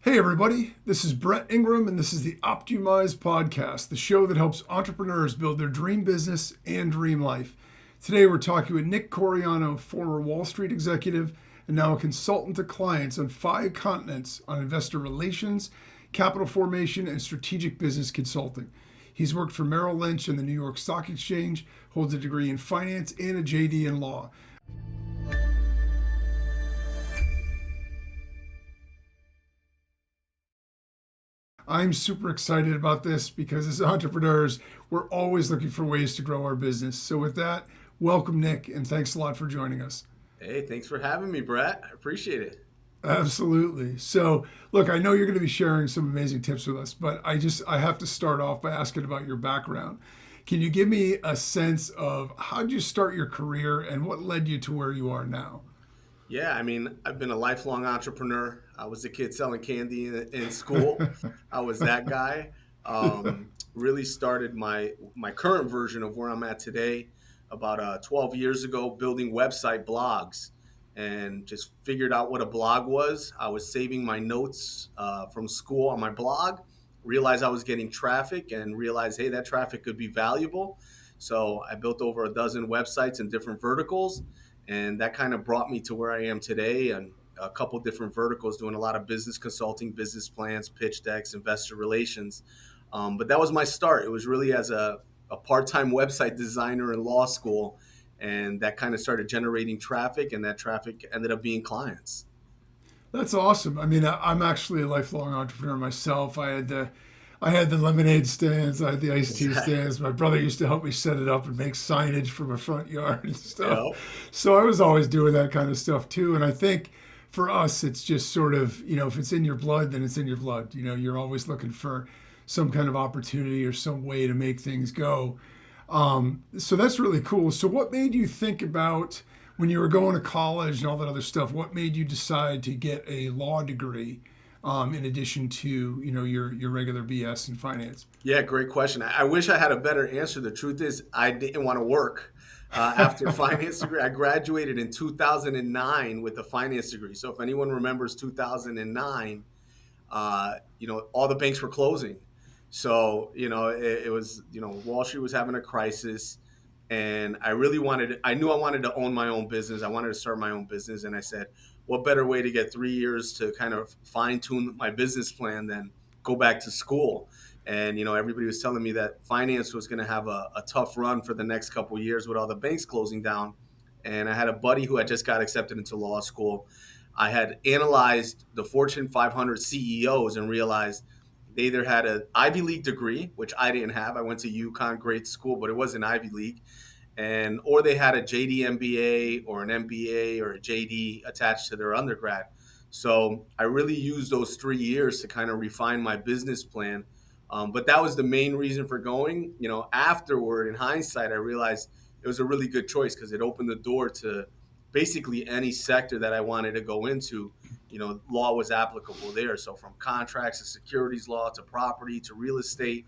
Hey, everybody, this is Brett Ingram, and this is the optYOUmize podcast, the show that helps entrepreneurs build their dream business and dream life. Today, we're talking with Nick Coriano, former Wall Street executive and now a consultant to clients on 5 continents on investor relations, capital formation, and strategic business consulting. He's worked for Merrill Lynch and the New York Stock Exchange, holds a degree in finance and a JD in law. I'm super excited about this because as entrepreneurs, we're always looking for ways to grow our business. So, with that, welcome, Nick, and thanks a lot for joining us. Hey, thanks for having me, Brett. I appreciate it. Absolutely. So, look, I know you're going to be sharing some amazing tips with us, but I have to start off by asking about your background. Can you give me a sense of how did you start your career and what led you to where you are now? I've been a lifelong entrepreneur. I was a kid selling candy in school. I was that guy. Really started my current version of where I'm at today about 12 years ago, building website blogs, and just figured out what a blog was. I was saving my notes from school on my blog. Realized I was getting traffic, and realized, hey, that traffic could be valuable. So I built over a dozen websites in different verticals, and that kind of brought me to where I am today, and a couple different verticals, doing a lot of business consulting, business plans, pitch decks, investor relations. But that was my start. It was really as a part-time website designer in law school, and that kind of started generating traffic, and that traffic ended up being clients. That's awesome. I mean, I'm actually a lifelong entrepreneur myself. I had the lemonade stands, I had the iced tea stands. My brother used to help me set it up and make signage for my front yard and stuff. Yep. So I was always doing that kind of stuff too. And I think for us, it's just sort of, if it's in your blood, then it's in your blood. You're always looking for some kind of opportunity or some way to make things go. So that's really cool. So what made you think about when you were going to college and all that other stuff? What made you decide to get a law degree in addition to your regular BS in finance? Yeah, great question. I wish I had a better answer. The truth is, I didn't want to work after finance degree. I graduated in 2009 with a finance degree. So if anyone remembers 2009, all the banks were closing. So, it was, Wall Street was having a crisis, and I knew I wanted to own my own business. I wanted to start my own business. And I said, what better way to get 3 years to kind of fine tune my business plan than go back to school? And, everybody was telling me that finance was going to have a tough run for the next couple of years with all the banks closing down. And I had a buddy who had just got accepted into law school. I had analyzed the Fortune 500 CEOs and realized they either had an Ivy League degree, which I didn't have. I went to UConn, great school, but it wasn't Ivy League, or they had a JD MBA or an MBA or a JD attached to their undergrad. So I really used those 3 years to kind of refine my business plan. But that was the main reason for going. Afterward, in hindsight, I realized it was a really good choice because it opened the door to basically any sector that I wanted to go into. Law was applicable there. So from contracts to securities law to property to real estate,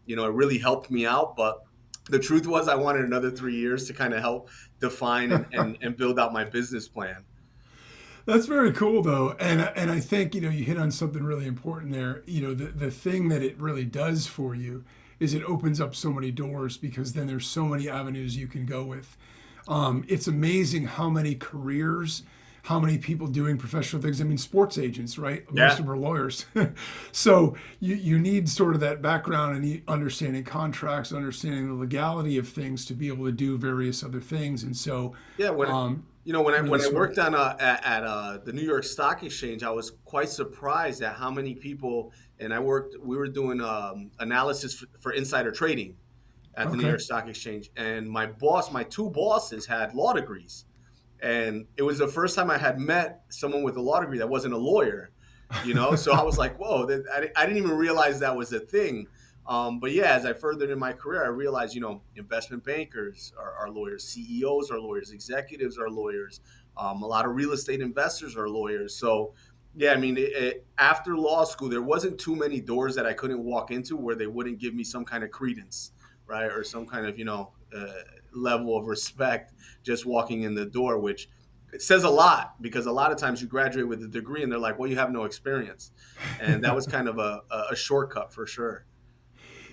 it really helped me out. But the truth was, I wanted another 3 years to kind of help define and build out my business plan. That's very cool, though, and I think you hit on something really important there. The thing that it really does for you is it opens up so many doors because then there's so many avenues you can go with. It's amazing how many careers, how many people doing professional things. I mean, sports agents, right? Most Yeah. of them are lawyers. So you need sort of that background and understanding contracts, understanding the legality of things to be able to do various other things. And so, Yeah, really when I smart. worked on at the New York Stock Exchange, I was quite surprised at how many people. And we were doing analysis for insider trading at the New Okay. York Stock Exchange, and my two bosses had law degrees, and it was the first time I had met someone with a law degree that wasn't a lawyer. So I was like, whoa, I didn't even realize that was a thing. But yeah, as I furthered in my career, I realized, investment bankers are lawyers, CEOs are lawyers, executives are lawyers, a lot of real estate investors are lawyers. So yeah, I mean, after law school, there wasn't too many doors that I couldn't walk into where they wouldn't give me some kind of credence, right, or some kind of level of respect just walking in the door, which it says a lot, because a lot of times you graduate with a degree and they're like, well, you have no experience. And that was kind of a shortcut for sure.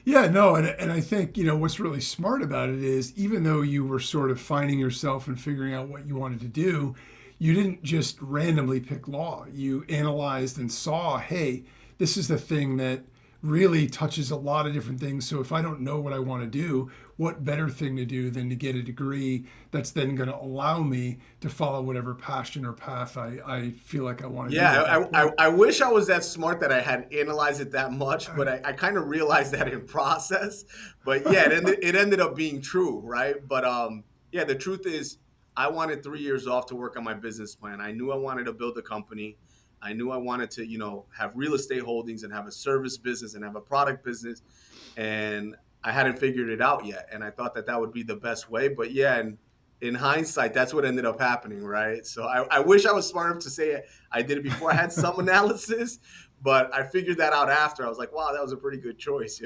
Yeah, no, and I think, what's really smart about it is even though you were sort of finding yourself and figuring out what you wanted to do, you didn't just randomly pick law. You analyzed and saw, hey, this is the thing that really touches a lot of different things. So if I don't know what I want to do, what better thing to do than to get a degree that's then going to allow me to follow whatever passion or path I feel like I want to do. Yeah, I wish I was that smart that I had analyzed it that much, but I kind of realized that in process. But yeah, it ended up being true, right? But yeah, the truth is, I wanted 3 years off to work on my business plan. I knew I wanted to build a company. I knew I wanted to, have real estate holdings and have a service business and have a product business. And I hadn't figured it out yet. And I thought that would be the best way. But yeah, and in hindsight, that's what ended up happening, right? So I wish I was smart enough to say I did it before I had some analysis, but I figured that out after. I was like, wow, that was a pretty good choice.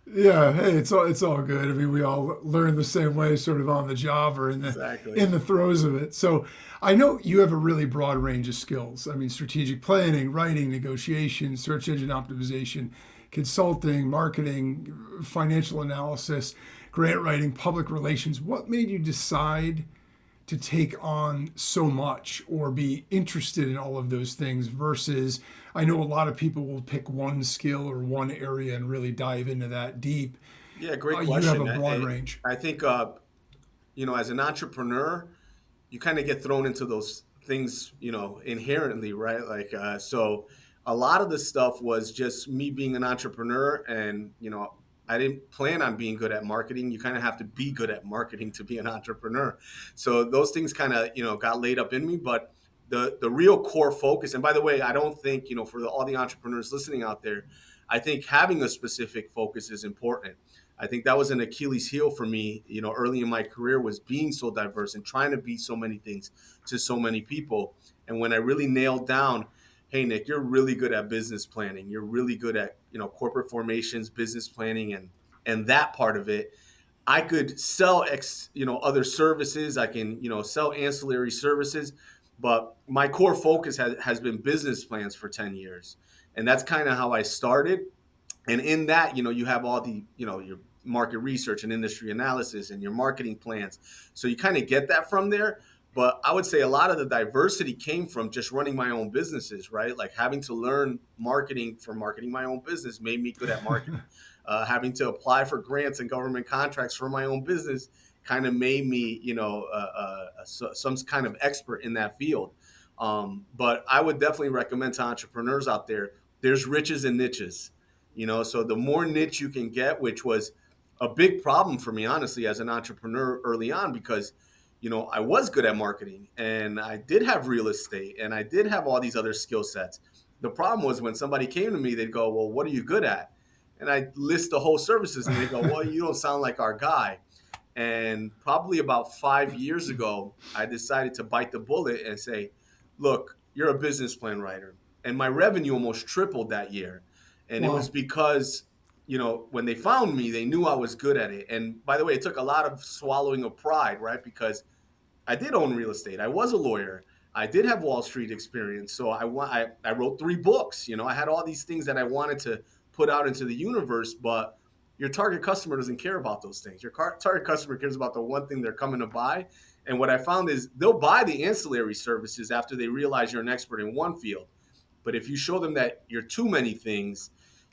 Yeah, hey, it's all good. I mean, we all learn the same way, sort of on the job or in the Exactly. in the throes of it. So I know you have a really broad range of skills. I mean, strategic planning, writing, negotiation, search engine optimization, consulting, marketing, financial analysis, grant writing, public relations. What made you decide to take on so much or be interested in all of those things versus I know a lot of people will pick one skill or one area and really dive into that deep. Yeah, great You have a question. broad range. I think, as an entrepreneur, you kind of get thrown into those things, inherently, right? Like, so a lot of the stuff was just me being an entrepreneur, and, I didn't plan on being good at marketing. You kind of have to be good at marketing to be an entrepreneur. So those things kind of, got laid up in me, but the real core focus, and by the way, I don't think, for all the entrepreneurs listening out there, I think having a specific focus is important. I think that was an Achilles heel for me, early in my career, was being so diverse and trying to be so many things to so many people. And when I really nailed down, hey, Nick, you're really good at business planning. You're really good at, corporate formations, business planning, and that part of it. I could sell other services. I can, sell ancillary services, but my core focus has been business plans for 10 years. And that's kind of how I started. And in that, you have all the, your market research and industry analysis and your marketing plans. So you kind of get that from there. But I would say a lot of the diversity came from just running my own businesses, right? Like having to learn marketing for marketing my own business made me good at marketing. Having to apply for grants and government contracts for my own business kind of made me, some kind of expert in that field. But I would definitely recommend to entrepreneurs out there, there's riches and niches. So the more niche you can get, which was a big problem for me, honestly, as an entrepreneur early on, because I was good at marketing and I did have real estate and I did have all these other skill sets. The problem was when somebody came to me, they'd go, well, what are you good at? And I list the whole services and they go, well, you don't sound like our guy. And probably about 5 years ago, I decided to bite the bullet and say, look, you're a business plan writer. And my revenue almost tripled that year. And it was Wow. because, when they found me, they knew I was good at it. And by the way, it took a lot of swallowing of pride, right? Because I did own real estate. I was a lawyer. I did have Wall Street experience. So I wrote 3 books. I had all these things that I wanted to put out into the universe, but your target customer doesn't care about those things. Your target customer cares about the one thing they're coming to buy. And what I found is they'll buy the ancillary services after they realize you're an expert in one field. But if you show them that you're too many things,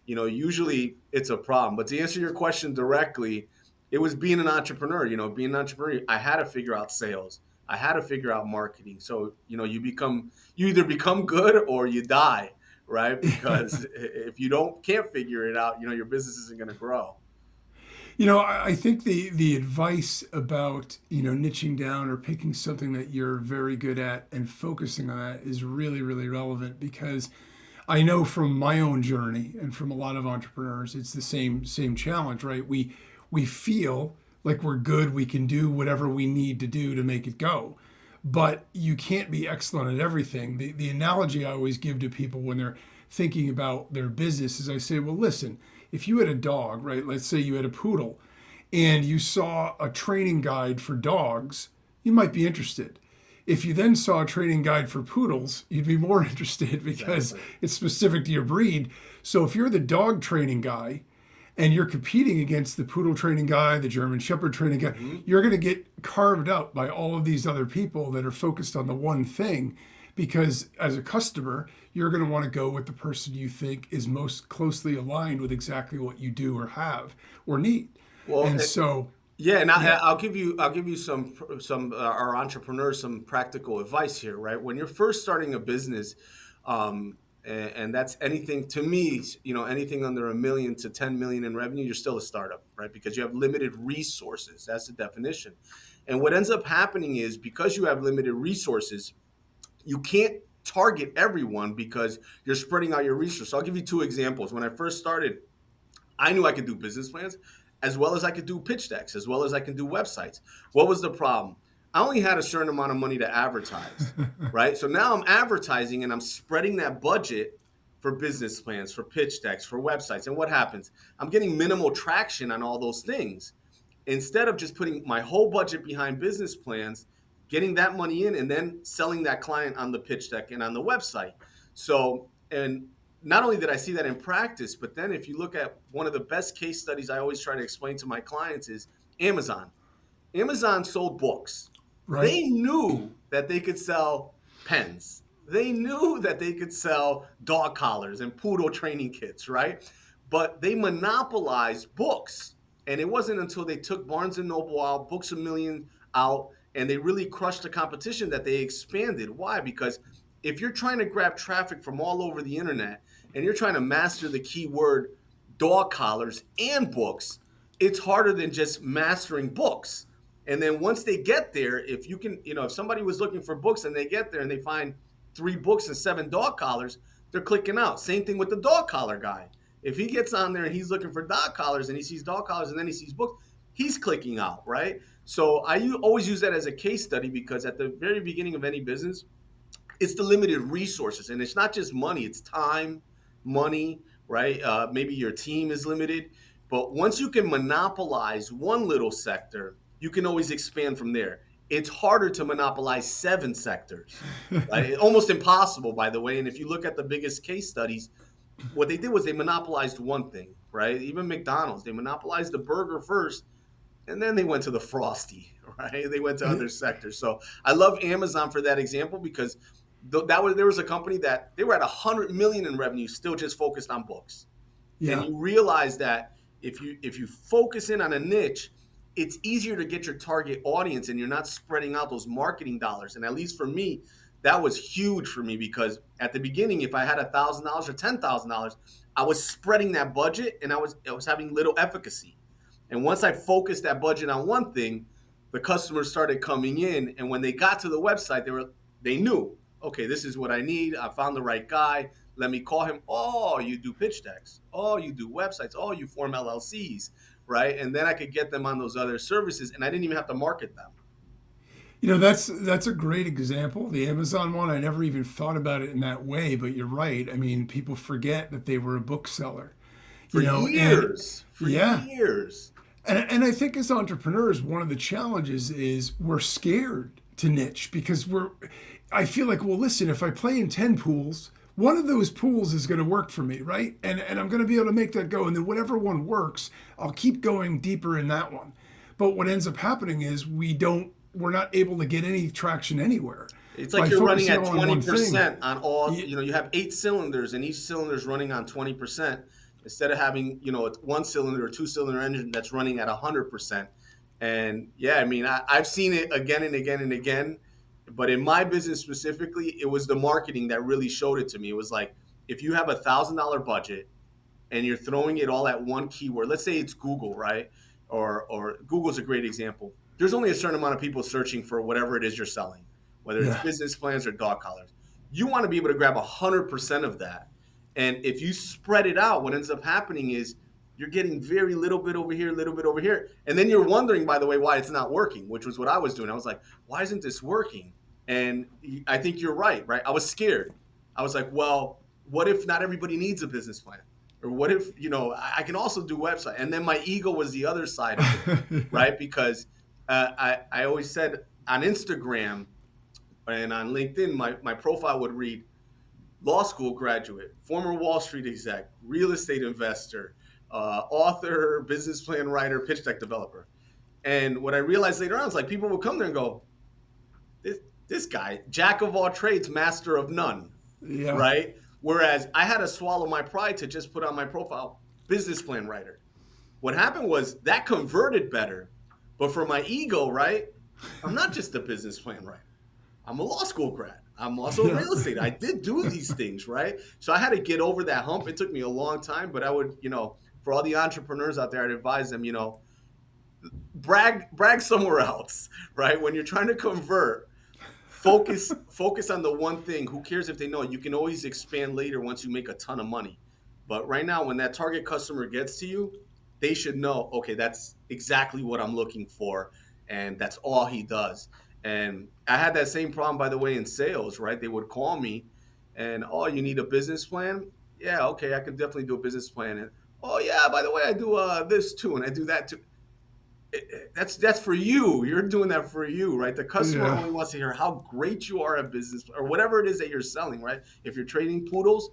usually it's a problem. But to answer your question directly, it was being an entrepreneur. Being an entrepreneur, I had to figure out sales. I had to figure out marketing. So, you either become good or you die, right? Because if you can't figure it out, your business isn't going to grow. I think the advice about, niching down or picking something that you're very good at and focusing on that is really, really relevant because I know from my own journey and from a lot of entrepreneurs, it's the same challenge, right? We feel like we're good, we can do whatever we need to do to make it go. But you can't be excellent at everything. The analogy I always give to people when they're thinking about their business is I say, well, listen, if you had a dog, right? Let's say you had a poodle and you saw a training guide for dogs, you might be interested. If you then saw a training guide for poodles, you'd be more interested because Exactly. it's specific to your breed. So if you're the dog training guy and you're competing against the poodle training guy, the German Shepherd training guy, Hmm. you're going to get carved out by all of these other people that are focused on the one thing. Because as a customer, you're going to want to go with the person you think is most closely aligned with exactly what you do or have or need. Well, And so, yeah, and yeah, I'll give you some our entrepreneurs some practical advice here, right? When you're first starting a business, and that's anything to me, anything under 1 million to 10 million in revenue, you're still a startup, right? Because you have limited resources. That's the definition. And what ends up happening is because you have limited resources, you can't target everyone because you're spreading out your resources. So I'll give you two examples. When I first started, I knew I could do business plans as well as I could do pitch decks, as well as I can do websites. What was the problem? I only had a certain amount of money to advertise, right? So now I'm advertising and I'm spreading that budget for business plans, for pitch decks, for websites. And what happens? I'm getting minimal traction on all those things. Instead of just putting my whole budget behind business plans, getting that money in and then selling that client on the pitch deck and on the website. So, and not only did I see that in practice, but then if you look at one of the best case studies I always try to explain to my clients is Amazon. Amazon sold books. right? They knew that they could sell pens. They knew that they could sell dog collars and poodle training kits, right? But they monopolized books. And it wasn't until they took Barnes and Noble out, Books A Million out, and they really crushed the competition that they expanded. Why? Because if you're trying to grab traffic from all over the internet and you're trying to master the keyword dog collars and books, it's harder than just mastering books. And then once they get there, if you can, if somebody was looking for books and they get there and they find 3 books and 7 dog collars, they're clicking out. Same thing with the dog collar guy. If he gets on there and he's looking for dog collars and he sees dog collars and then he sees books, he's clicking out, right? So always use that as a case study because at the very beginning of any business, it's the limited resources, and it's not just money; it's time, money, right? Maybe your team is limited, but once you can monopolize one little sector, you can always expand from there. It's harder to monopolize 7 sectors, right? Almost impossible, by the way. And if you look at the biggest case studies, what they did was they monopolized one thing, right? Even McDonald's, they monopolized the burger first, and then they went to the frosty, right? They went to other sectors. So I love Amazon for that example because there was a company that they were at 100 million in revenue, still just focused on books. And Yeah. you realize that if you focus in on a niche, it's easier to get your target audience, and you're not spreading out those marketing dollars. And at least for me, that was huge for me because at the beginning, if I had $1,000 or $10,000, I was spreading that budget, and I was having little efficacy. And once I focused that budget on one thing, the customers started coming in, and when they got to the website, they knew, okay, this is what I need. I found the right guy. Let me call him. Oh, you do pitch decks. Oh, you do websites. Oh, you form LLCs, right? And then I could get them on those other services, and I didn't even have to market them. That's a great example. The Amazon one, I never even thought about it in that way, but you're right. I mean, people forget that they were a bookseller, For and years, for yeah. years. And I think as entrepreneurs, one of the challenges is we're scared to niche because I feel like, well, listen, if I play in 10 pools, one of those pools is going to work for me, right? And I'm going to be able to make that go. And then whatever one works, I'll keep going deeper in that one. But what ends up happening is we're not able to get any traction anywhere It's by like you're running focusing at on one thing. 20% on all, Yeah, you have 8 cylinders and each cylinder is running on 20% instead of having, a 1 cylinder or 2 cylinder engine that's running at 100%. And yeah, I mean, I've seen it again and again and again. But in my business specifically, it was the marketing that really showed it to me. It was like, if you have $1,000 budget and you're throwing it all at one keyword, let's say it's Google, right? Or Google's a great example. There's only a certain amount of people searching for whatever it is you're selling, whether it's yeah, business plans or dog collars. You want to be able to grab 100% of that. And if you spread it out, what ends up happening is you're getting very little bit over here, little bit over here. And then you're wondering, by the way, why it's not working, which was what I was doing. I was like, why isn't this working? And I think you're right, right? I was scared. I was like, well, what if not everybody needs a business plan? Or what if, I can also do website. And then my ego was the other side of it, right? Because I always said on Instagram, And on LinkedIn, my profile would read law school graduate, former Wall Street exec, real estate investor, author, business plan writer, pitch deck developer. And what I realized later on is like people would come there and go, this guy, jack of all trades, master of none, Yeah. right? Whereas I had to swallow my pride to just put on my profile, business plan writer. What happened was that converted better. But for my ego, right? I'm not just a business plan writer. I'm a law school grad. I'm also Yeah. real estate. I did do these things, right? So I had to get over that hump. It took me a long time, but I would, for all the entrepreneurs out there, I'd advise them, brag somewhere else, right? When you're trying to convert, focus on the one thing. Who cares if they know? You can always expand later once you make a ton of money. But right now, when that target customer gets to you, they should know, okay, that's exactly what I'm looking for, and that's all he does. And I had that same problem, by the way, in sales, right? They would call me and, oh, you need a business plan? Yeah, okay, I can definitely do a business plan. And, oh, yeah, by the way, I do this too, and I do that too. That's for you. You're doing that for you, right? The customer Yeah. only wants to hear how great you are at business or whatever it is that you're selling, right? If you're trading poodles,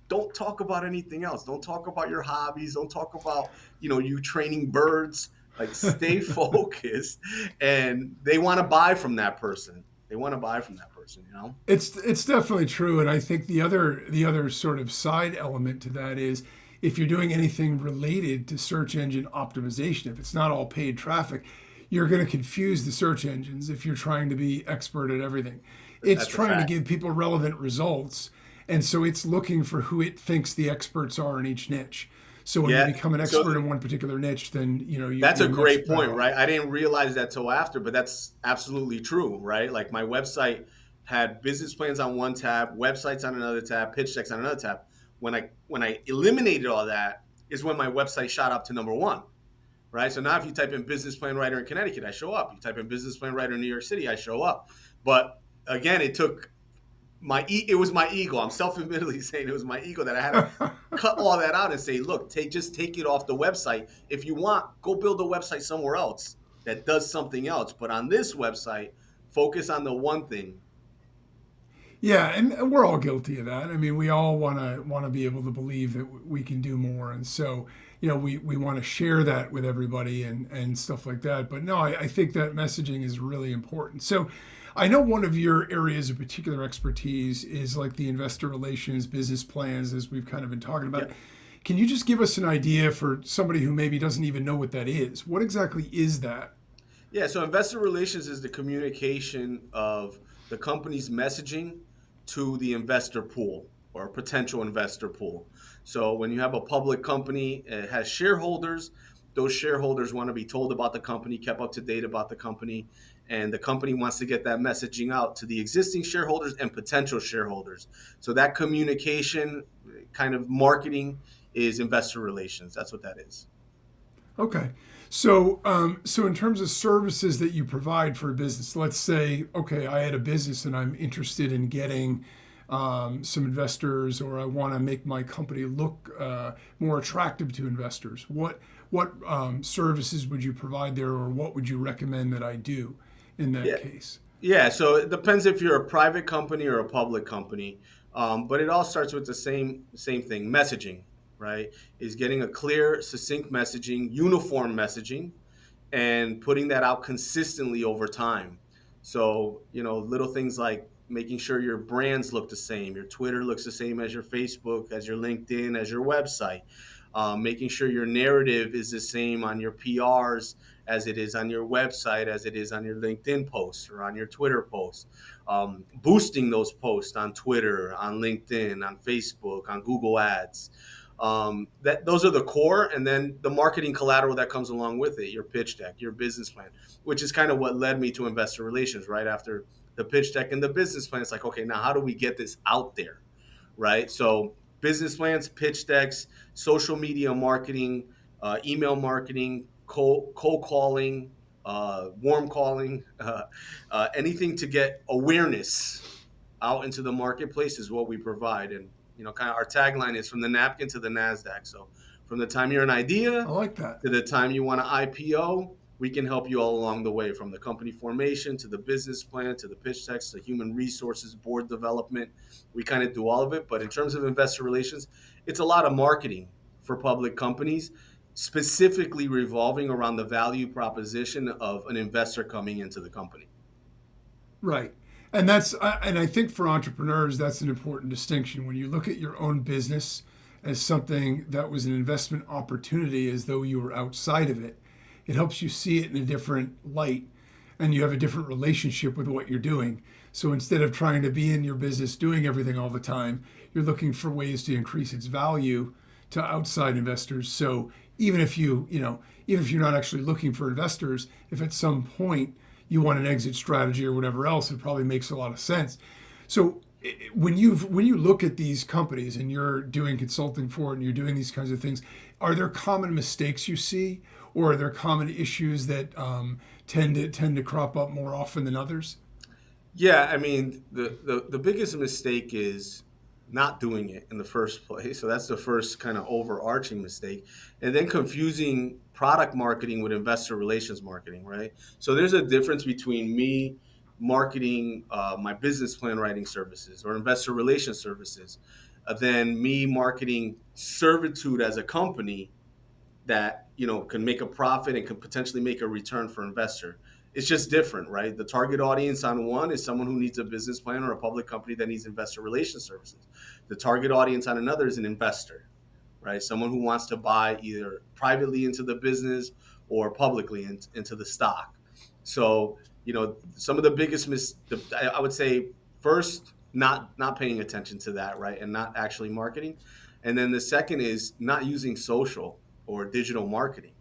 don't talk about anything else. Don't talk about your hobbies. Don't talk about, you training birds. Like stay focused, and they want to buy from that person. They want to buy from that person. It's definitely true, and I think the other sort of side element to that is if you're doing anything related to search engine optimization, if it's not all paid traffic, you're going to confuse the search engines if you're trying to be expert at everything. It's That's a trying to fact. give people relevant results, and so it's looking for who it thinks the experts are in each niche. So when you Yeah. become an So expert in one particular niche, then that's a you're much great better point, off. right? I didn't realize that till after, but that's absolutely true, right? Like my website had business plans on one tab, websites on another tab, pitch decks on another tab. When I eliminated all that is when my website shot up to number one, right? So now if you type in business plan writer in Connecticut, I show up. You type in business plan writer in New York City, I show up. But again, it was my ego. I'm self-admittedly saying it was my ego that I had to cut all that out and say, look, just take it off the website. If you want, go build a website somewhere else that does something else. But on this website, focus on the one thing. Yeah, and we're all guilty of that. I mean, we all want to be able to believe that we can do more, and so we want to share that with everybody and stuff like that. But no, I think that messaging is really important. So, I know one of your areas of particular expertise is like the investor relations, business plans, as we've kind of been talking Yeah. about. Can you just give us an idea for somebody who maybe doesn't even know what that is? What exactly is that? Yeah. So investor relations is the communication of the company's messaging to the investor pool or potential investor pool. So when you have a public company, it has shareholders. Those shareholders want to be told about the company, kept up to date about the company, and the company wants to get that messaging out to the existing shareholders and potential shareholders. So that communication, kind of marketing, is investor relations. That's what that is. Okay. So in terms of services that you provide for a business, let's say, okay, I had a business and I'm interested in getting some investors, or I want to make my company look more attractive to investors. What services would you provide there, or what would you recommend that I do in that Yeah. case? Yeah, so it depends if you're a private company or a public company, but it all starts with the same thing: messaging, right? Is getting a clear, succinct messaging, uniform messaging, and putting that out consistently over time. So little things like making sure your brands look the same, your Twitter looks the same as your Facebook, as your LinkedIn, as your website. Making sure your narrative is the same on your PRs as it is on your website, as it is on your LinkedIn posts or on your Twitter posts. Boosting those posts on Twitter, on LinkedIn, on Facebook, on Google Ads. That those are the core, and then the marketing collateral that comes along with it, your pitch deck, your business plan, which is kind of what led me to investor relations. Right after the pitch deck and the business plan, it's like, okay, now how do we get this out there, right? So business plans, pitch decks, social media marketing, email marketing, cold calling, warm calling, anything to get awareness out into the marketplace is what we provide. And kind of our tagline is from the napkin to the NASDAQ. So from the time you're an I idea like that. to the time you want to IPO, We can help you all along the way, from the company formation to the business plan to the pitch decks to human resources, board development. We kind of do all of it. But in terms of investor relations, it's a lot of marketing for public companies, specifically revolving around the value proposition of an investor coming into the company. Right. And I think for entrepreneurs, that's an important distinction. When you look at your own business as something that was an investment opportunity, as though you were outside of it, it helps you see it in a different light, and you have a different relationship with what you're doing. So instead of trying to be in your business doing everything all the time, you're looking for ways to increase its value to outside investors. So even if you're not actually looking for investors, if at some point you want an exit strategy or whatever else, it probably makes a lot of sense. So when you look at these companies and you're doing consulting for it and you're doing these kinds of things, are there common mistakes you see, or are there common issues that tend to crop up more often than others? Yeah, I mean, the biggest mistake is not doing it in the first place. So that's the first kind of overarching mistake. And then confusing product marketing with investor relations marketing, right? So there's a difference between me marketing my business plan writing services or investor relations services than me marketing servitude as a company that can make a profit and can potentially make a return for investor. It's just different, right? The target audience on one is someone who needs a business plan or a public company that needs investor relations services. The target audience on another is an investor, right? Someone who wants to buy either privately into the business or publicly into the stock. So some of the biggest I would say, first, not paying attention to that, right, and not actually marketing. And then the second is not using social or digital marketing.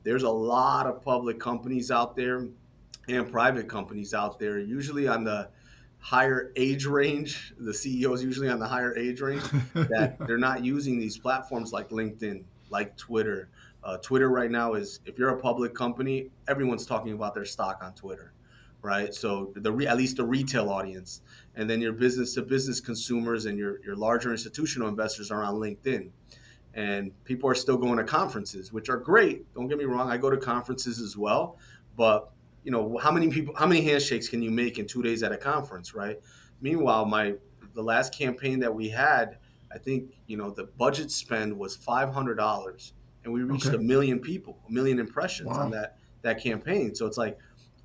There's a lot of public companies out there and private companies out there, usually on the higher age range. The CEO is usually on the higher age range, that they're not using these platforms like LinkedIn, like Twitter. Twitter right now is, if you're a public company, everyone's talking about their stock on Twitter, right? So at least the retail audience, and then your business to business consumers and your larger institutional investors are on LinkedIn. And people are still going to conferences, which are great. Don't get me wrong. I go to conferences as well, but how many handshakes can you make in 2 days at a conference, right? Meanwhile, the last campaign that we had, I think, the budget spend was $500, and we reached Okay. 1 million people, 1 million impressions on Wow. that campaign. So it's like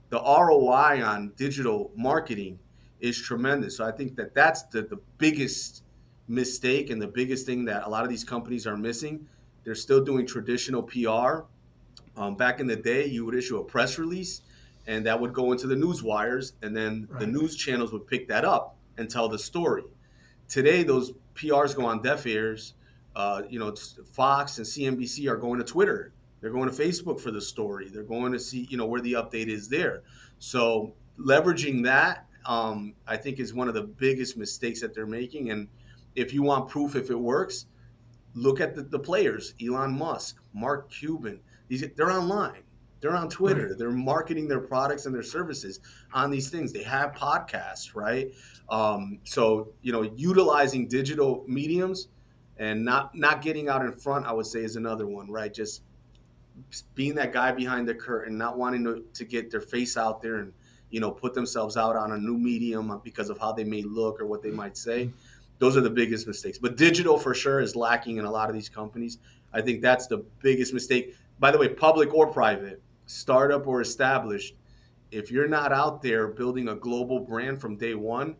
the ROI on digital marketing is tremendous. So I think that's the biggest mistake and the biggest thing that a lot of these companies are missing. They're still doing traditional PR. Back in the day, you would issue a press release, and that would go into the news wires, and then the Right. news channels would pick that up and tell the story. Today, those PRs go on deaf ears. Fox and CNBC are going to Twitter. They're going to Facebook for the story. They're going to see, where the update is there. So leveraging that, I think, is one of the biggest mistakes that they're making. And if you want proof if it works, look at the players: Elon Musk, Mark Cuban. They're online. They're on Right. Twitter. They're marketing their products and their services on these things. They have podcasts, right? So utilizing digital mediums and not getting out in front, I would say, is another one, right? Just being that guy behind the curtain, not wanting to get their face out there and put themselves out on a new medium because of how they may look or what they might say. Those are the biggest mistakes. But digital for sure is lacking in a lot of these companies. I think that's the biggest mistake. By the way, public or private, startup or established, if you're not out there building a global brand from day one,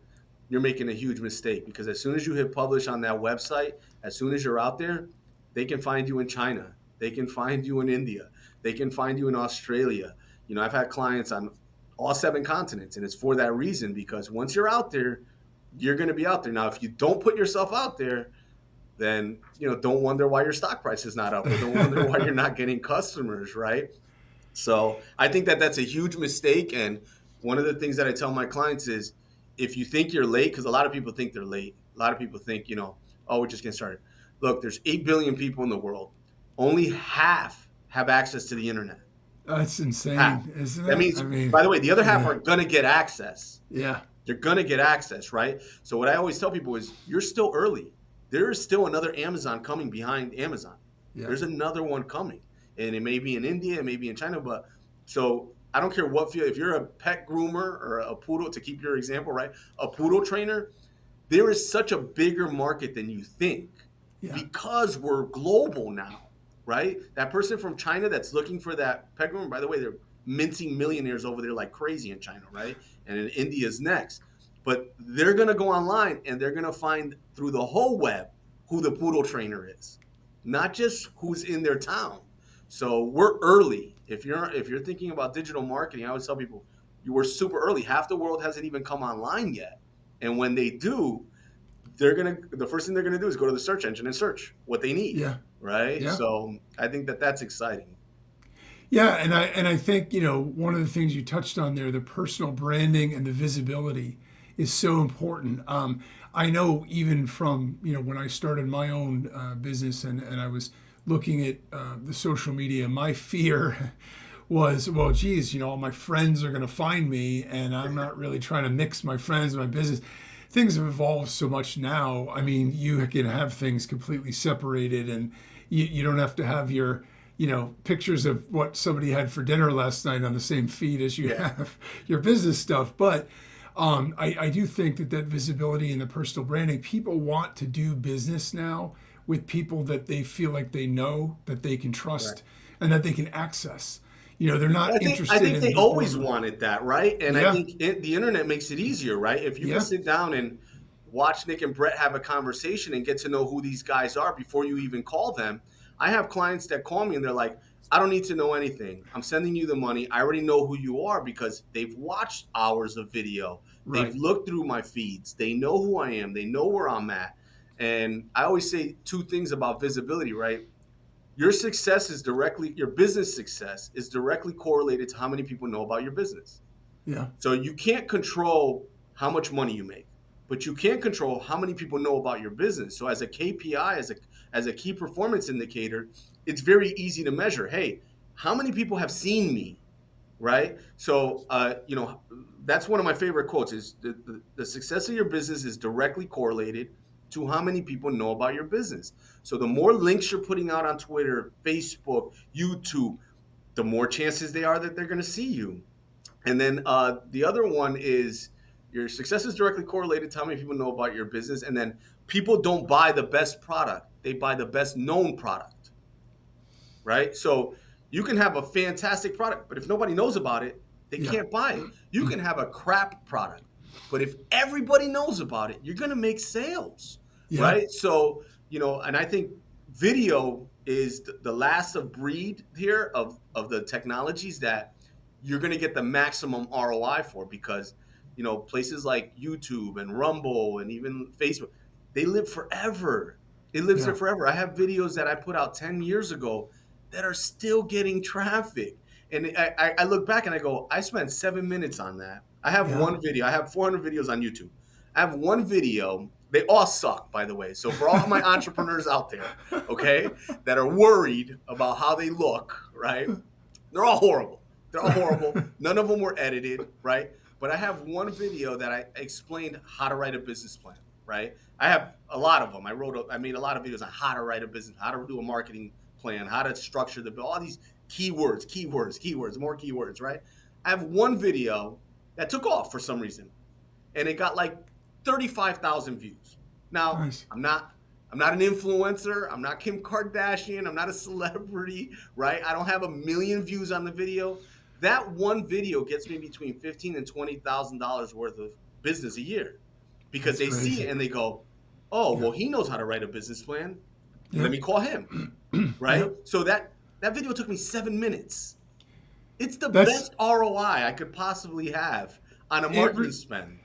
you're making a huge mistake, because as soon as you hit publish on that website, as soon as you're out there, they can find you in China. They can find you in India. They can find you in Australia. I've had clients on all 7 continents, and it's for that reason, because once you're out there, you're going to be out there. Now, if you don't put yourself out there, then don't wonder why your stock price is not up, or don't wonder why you're not getting customers, right? So I think that's a huge mistake. And one of the things that I tell my clients is, if you think you're late, because a lot of people think they're late. A lot of people think, oh, we're just getting started. Look, there's 8 billion people in the world. Only half have access to the internet. That's Half. insane, isn't That it? means, I mean, by the way, the other half yeah. are going to get access. Yeah. They're going to get access, right? So what I always tell people is, you're still early. There is still another Amazon coming behind Amazon. Yeah. There's another one coming. and it may be in India, it may be in China, but so I don't care what field. If you're a pet groomer or a poodle, to keep your example, right? A poodle trainer, there is such a bigger market than you think Yeah. because we're global now, right? That person from China that's looking for that pet groomer, by the way, they're minting millionaires over there like crazy in China, right? And in India's next. But they're going to go online and they're going to find through the whole web who the poodle trainer is, not just who's in their town. So we're early. If you're thinking about digital marketing, I always tell people you were super early. Half the world hasn't even come online yet. And when they do, the first thing they're gonna do is go to the search engine and search what they need. Yeah. Right. Yeah. So I think that's exciting. Yeah, and I think, one of the things you touched on there, the personal branding and the visibility is so important. I know even from, when I started my own business and I was looking at the social media, my fear was, well, geez, all my friends are going to find me and I'm not really trying to mix my friends and my business. Things have evolved so much now. I mean, you can have things completely separated and you don't have to have your pictures of what somebody had for dinner last night on the same feed as you have your business stuff. But I do think that visibility and the personal branding, people want to do business now with people that they feel like they know, that they can trust, and that they can access. They're not interested in... I think they always wanted that, right? And I think the internet makes it easier, right? If you can sit down and watch Nick and Brett have a conversation and get to know who these guys are before you even call them. I have clients that call me and they're like, I don't need to know anything. I'm sending you the money. I already know who you are because they've watched hours of video. Right. They've looked through my feeds. They know who I am. They know where I'm at. And I always say two things about visibility, right? Your business success is directly correlated to how many people know about your business. Yeah. So you can't control how much money you make, but you can control how many people know about your business. So as a KPI, as a key performance indicator, it's very easy to measure. Hey, how many people have seen me, right? So, that's one of my favorite quotes is the success of your business is directly correlated to how many people know about your business. So the more links you're putting out on Twitter, Facebook, YouTube, the more chances they are that they're going to see you. And then the other one is your success is directly correlated to how many people know about your business. And then people don't buy the best product. They buy the best known product, right? So you can have a fantastic product, but if nobody knows about it, they can't buy it. You can have a crap product, but if everybody knows about it, you're going to make sales, right? So, and I think video is the last of breed here of the technologies that you're going to get the maximum ROI for because, places like YouTube and Rumble and even Facebook, they live forever. It lives there forever. I have videos that I put out 10 years ago that are still getting traffic. And I look back and I go, I spent 7 minutes on that. I have one video. I have 400 videos on YouTube. I have one video. They all suck, by the way. So for all my entrepreneurs out there, okay, that are worried about how they look, right? They're all horrible. They're all horrible. None of them were edited, right? But I have one video that I explained how to write a business plan, right? I have a lot of them. I made a lot of videos on how to write a business, how to do a marketing plan, how to structure the bill, all these keywords, more keywords, right? I have one video that took off for some reason, and it got like 35,000 views. Now, nice. I'm not an influencer. I'm not Kim Kardashian. I'm not a celebrity, right? I don't have 1 million views on the video. That one video gets me between $15,000 and $20,000 worth of business a year because they see it and they go, oh, well, he knows how to write a business plan. Let me call him, right? So that video took me 7 minutes. It's the best ROI I could possibly have on a marketing spend.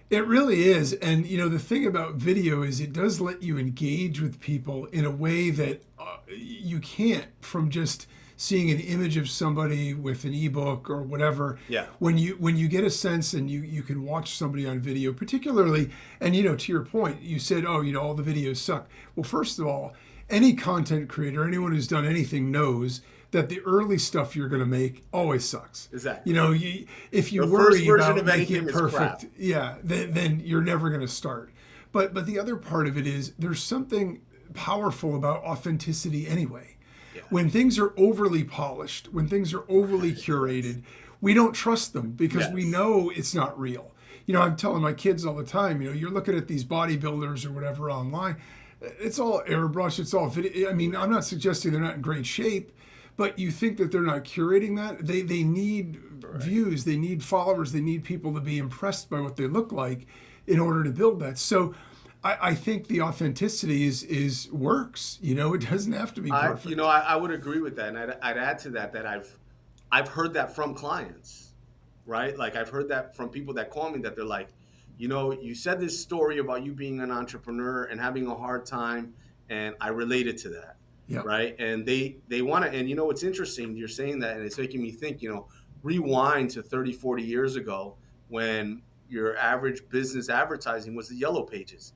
It really is. And, the thing about video is it does let you engage with people in a way that you can't from just seeing an image of somebody with an ebook or whatever. Yeah. When you get a sense and you can watch somebody on video, particularly, and, to your point, you said, oh, all the videos suck. Well, first of all, any content creator, anyone who's done anything knows that the early stuff you're going to make always sucks. Exactly. If you worry about making it perfect, then you're never going to start. But the other part of it is there's something powerful about authenticity anyway. Yeah. When things are overly polished, when things are overly Yes. curated, we don't trust them because we Yes. know it's not real. I'm telling my kids all the time, you're looking at these bodybuilders or whatever online. It's all airbrush, it's all video. I mean, I'm not suggesting they're not in great shape, but you think that they're not curating that. They need Correct. views, they need followers, they need people to be impressed by what they look like in order to build that. So I think the authenticity is works. It doesn't have to be perfect. I would agree with that, and I'd add to that that I've heard that from clients, right? Like I've heard that from people that call me that they're like, you said this story about you being an entrepreneur and having a hard time, and I related to that, Yeah. right? And they want to, and what's interesting, you're saying that, and it's making me think, rewind to 30, 40 years ago when your average business advertising was the yellow pages.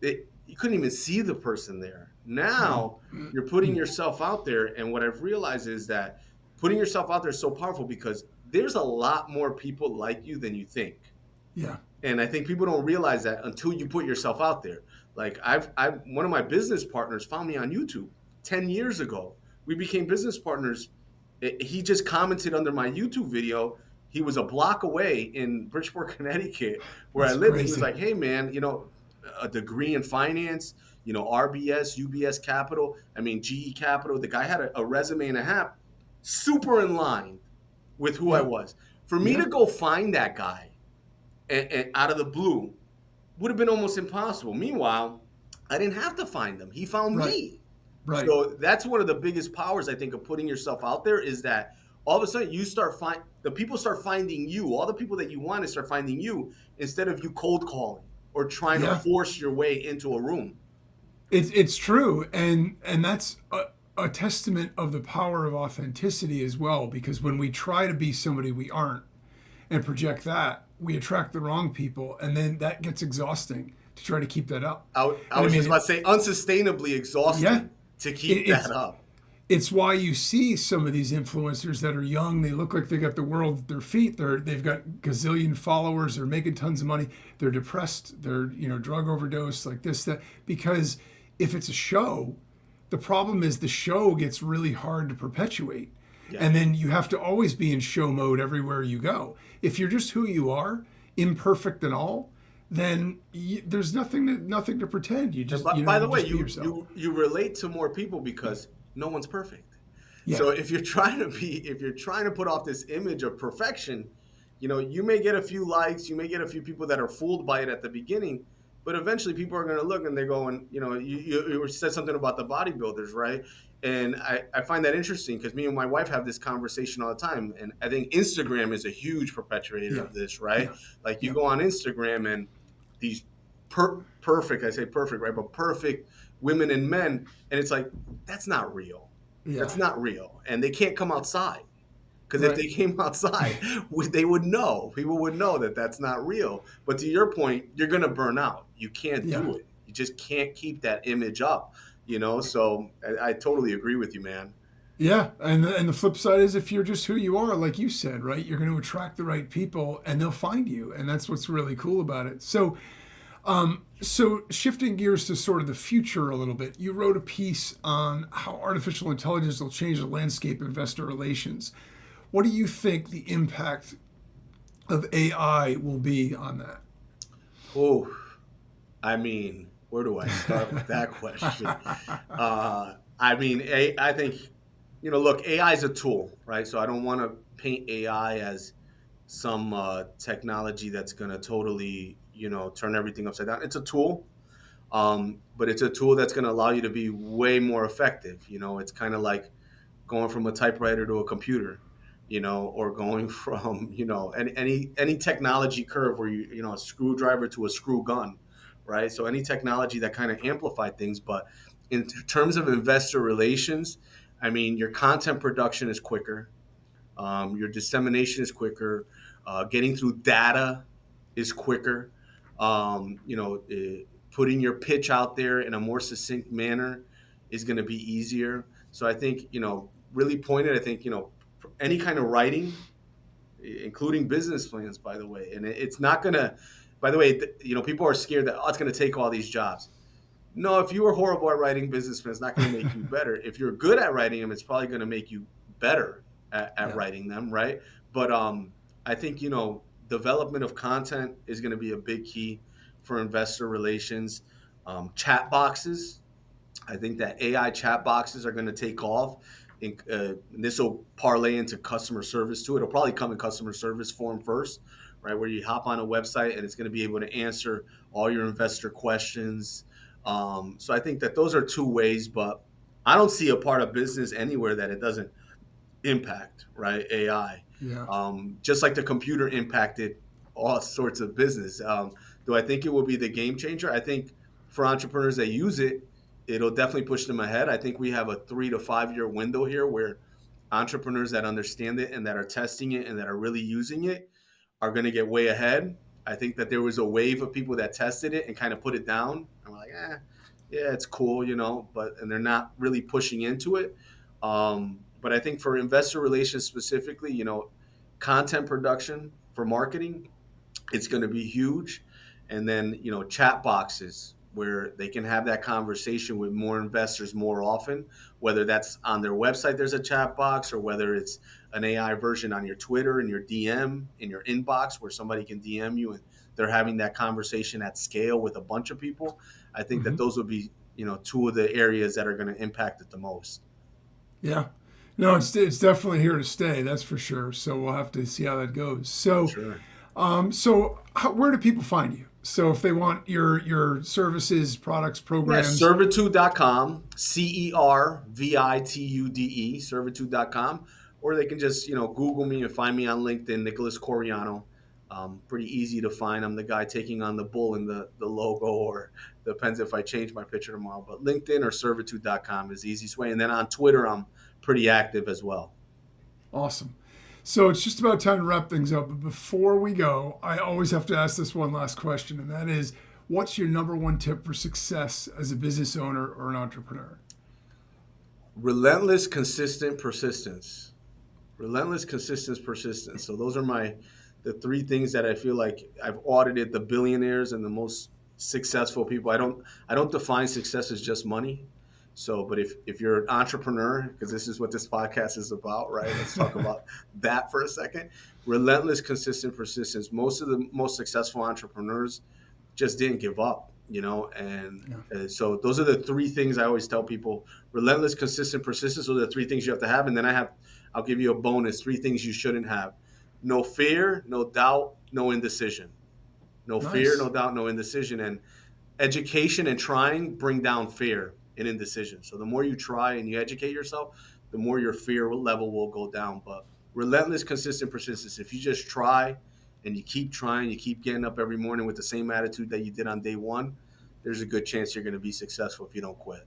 You couldn't even see the person there. No. Now you're putting yourself out there, and what I've realized is that putting yourself out there is so powerful because there's a lot more people like you than you think. Yeah. And I think people don't realize that until you put yourself out there. Like I've one of my business partners found me on YouTube 10 years ago. We became business partners. He just commented under my YouTube video. He was a block away in Bridgeport, Connecticut, where I That's lived. And he was crazy. like, "Hey, man, a degree in finance, RBS, UBS Capital. I mean, GE Capital. The guy had a resume and a half, super in line with who I Yeah. was. For me Yeah. to go find that guy and out of the blue would have been almost impossible. Meanwhile, I didn't have to find him. He found Right. me. Right. So that's one of the biggest powers I think of putting yourself out there is that all of a sudden the people start finding you. All the people that you want to start finding you instead of you cold calling or trying to Yeah. force your way into a room. It's true, and that's a testament of the power of authenticity as well. Because when we try to be somebody we aren't and project that, we attract the wrong people, and then that gets exhausting to try to keep that up. I And I was mean, just about to say unsustainably yeah, exhausting to keep that it's up. it's why you see some of these influencers that are young. They look like they got the world at their feet. They've got gazillion followers. They're making tons of money. They're depressed. They're drug overdose like this that because if it's a show, the problem is the show gets really hard to perpetuate, Yeah. and then you have to always be in show mode everywhere you go. If you're just who you are, imperfect and all, then there's nothing to pretend. You And just by the you way, just be yourself. you relate to more people because no one's perfect. Yeah. So if you're trying to put off this image of perfection, you may get a few likes, you may get a few people that are fooled by it at the beginning, but eventually people are going to look and they're going, you said something about the bodybuilders, right? And I find that interesting because me and my wife have this conversation all the time. And I think Instagram is a huge perpetuator Yeah. of this, right? Yeah. Like you Yeah. go on Instagram and these perfect, I say perfect, right? But perfect women and men. And it's like, that's not real. Yeah. That's not real. And they can't come outside. Because if Right. they came outside, they would know. People would know that that's not real. But to your point, you're going to burn out. You can't Yeah. do it. You just can't keep that image up, So I totally agree with you, man. Yeah, and the flip side is if you're just who you are, like you said, right, you're going to attract the right people, and they'll find you, and that's what's really cool about it. So shifting gears to sort of the future a little bit, you wrote a piece on how artificial intelligence will change the landscape of investor relations. What do you think the impact of AI will be on that? Oh, I mean, where do I start with that question? I think, look, AI is a tool, right? So I don't want to paint AI as some technology that's going to totally, turn everything upside down. It's a tool, but it's a tool that's going to allow you to be way more effective. It's kind of like going from a typewriter to a computer, or going from, any technology curve where a screwdriver to a screw gun, right? So any technology that kind of amplify things, but in terms of investor relations, I mean, your content production is quicker, your dissemination is quicker, getting through data is quicker, putting your pitch out there in a more succinct manner is going to be easier. So I think, really pointed, I think, any kind of writing, including business plans, by the way, and it's not going to, by the way, people are scared that, oh, it's going to take all these jobs. No, if you were horrible at writing business plans, it's not going to make you better. If you're good at writing them, it's probably going to make you better at Yeah. writing them, right? But I think development of content is going to be a big key for investor relations. Chat boxes, I think that AI chat boxes are going to take off. And this will parlay into customer service too. It'll probably come in customer service form first, right? Where you hop on a website and it's going to be able to answer all your investor questions. So I think that those are two ways, but I don't see a part of business anywhere that it doesn't impact, right? AI. Yeah. Just like the computer impacted all sorts of business. Do I think it will be the game changer? I think for entrepreneurs that use it, it'll definitely push them ahead. I think we have a 3 to 5 year window here where entrepreneurs that understand it and that are testing it and that are really using it are going to get way ahead. I think that there was a wave of people that tested it and kind of put it down. I'm like, yeah, it's cool, and they're not really pushing into it. But I think for investor relations specifically, content production for marketing, it's going to be huge. And then, chat boxes where they can have that conversation with more investors more often, whether that's on their website, there's a chat box, or whether it's an AI version on your Twitter, in your DM, in your inbox, where somebody can DM you and they're having that conversation at scale with a bunch of people. I think that those would be, two of the areas that are going to impact it the most. Yeah. No, it's definitely here to stay. That's for sure. So we'll have to see how that goes. So, Sure. where do people find you? So if they want your services, products, Yeah, programs, servitude.com, CERVITUDE, servitude.com, or they can just, Google me and find me on LinkedIn, Nicholas Coriano. Pretty easy to find. I'm the guy taking on the bull in the logo, or depends if I change my picture tomorrow. But LinkedIn or servitude.com is the easiest way. And then on Twitter, I'm pretty active as well. awesome. So it's just about time to wrap things up. But before we go, I always have to ask this one last question, and that is, what's your number one tip for success as a business owner or an entrepreneur? Relentless, consistent persistence. Relentless, consistent persistence. So those are the three things that I feel like I've audited the billionaires and the most successful people. I don't define success as just money. So, but if you're an entrepreneur, because this is what this podcast is about, right? Let's talk about that for a second. Relentless, consistent persistence. Most of the most successful entrepreneurs just didn't give up, so those are the three things I always tell people: relentless, consistent, persistence. Those are the three things you have to have. And then I'll give you a bonus: three things you shouldn't have. No fear, no doubt, no indecision. No fear, Nice. no doubt, no indecision. And education and trying bring down fear and indecision. So the more you try and you educate yourself, the more your fear level will go down. But relentless, consistent persistence. If you just try and you keep trying, you keep getting up every morning with the same attitude that you did on day one, there's a good chance you're going to be successful if you don't quit.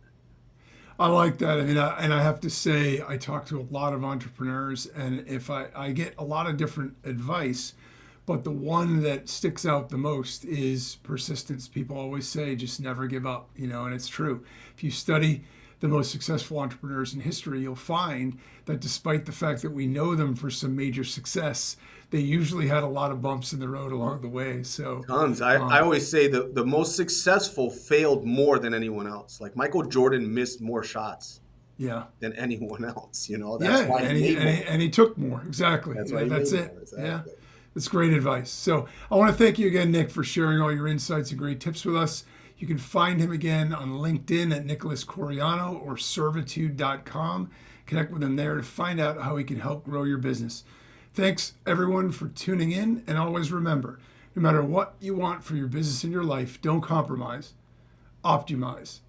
I like that. I mean, I have to say, I talk to a lot of entrepreneurs, and if I get a lot of different advice, but the one that sticks out the most is persistence. People always say, just never give up, and it's true. If you study the most successful entrepreneurs in history, you'll find that despite the fact that we know them for some major success, they usually had a lot of bumps in the road along the way. So, Tons. I always say the most successful failed more than anyone else. Like Michael Jordan missed more shots yeah. than anyone else. Yeah, why and he he, made and he more. and he took more. Exactly. That's Yeah, why he that's made it. more. Yeah, Exactly. that's great advice. So I want to thank you again, Nick, for sharing all your insights and great tips with us. You can find him again on LinkedIn at Nicholas Coriano or servitude.com. Connect with him there to find out how he can help grow your business. Thanks, everyone, for tuning in. And always remember, no matter what you want for your business and your life, don't compromise. optYOUmize.